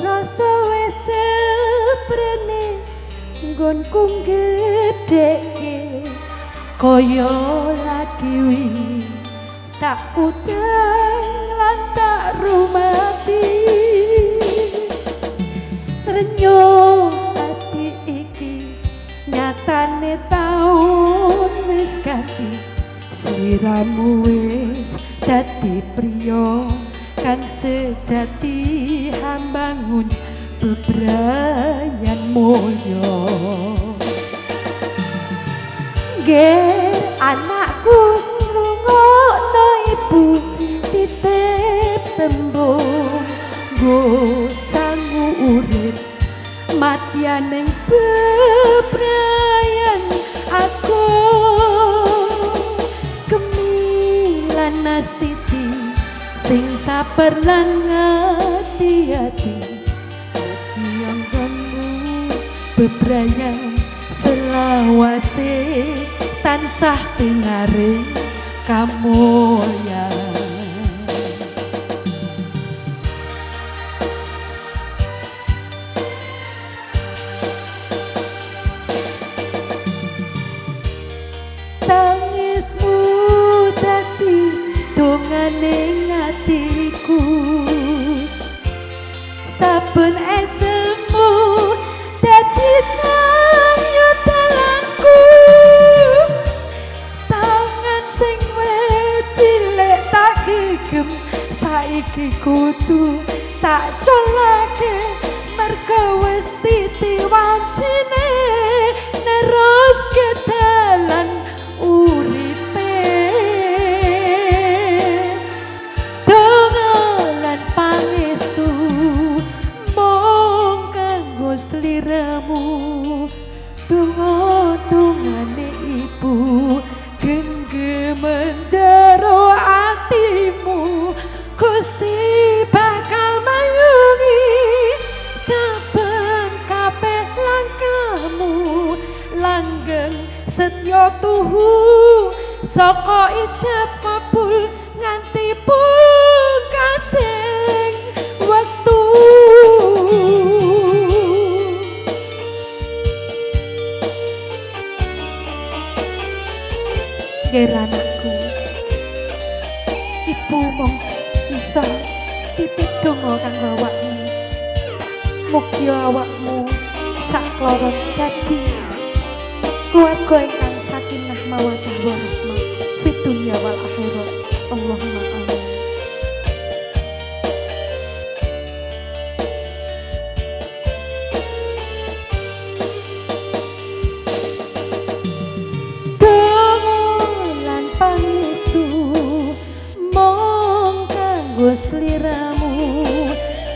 rasa wis seprene nggonku gedheke kaya lagi wingi tak kutang lan tak rumati trenyo ati iki nyatane taun wis ganti sliramu wis dadi priya kang sejati hambangun bebrayan mulya nggih anakku srungokno ibu titip tembung nggo sangu urip matyaning bebrayan aku kemilan nastiti sing sabar lan ngati-ati yang kamu bebrayan selawase tansah pingaring kamulyan tangismu dadi dongane atiku saben esemu dadi cahya dalangku tangan sing wis cilik tak gegem saiki kudu tak colake mergo wis titi wancine neruske dalan uripe dongolan pangestu mung kanggo sliramu donga-dongane ibu genggemen jero atimu Gusti bakal mayungi saben kabeh langkahmu langgeng setya tuhu saka ijab kabul nganti pungkasing wektu nggih anakku ibu mong iso titip donga kanggo awakmu mugi awakmu sakloron dadi keluarga ingkang sakinah mawaddah warahmah fid dunya wal akhirat Allahumma amin dongolan pangestu mong kanggo sliramu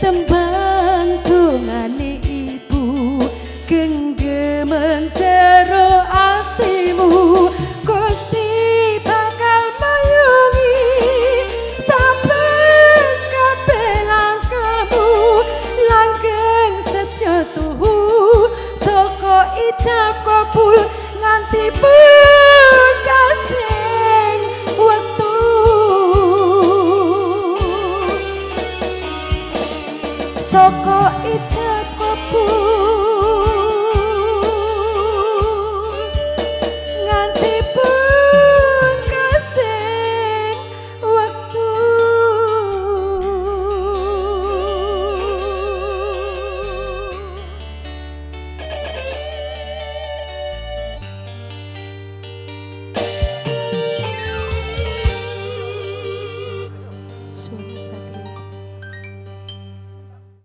tembang dongane ibu genggemen jero atimu Gusti bakal mayungi saben kabeh langkahmu langgeng setya tuhu saka ijab kabul nganti pungkasing wektu saka ijab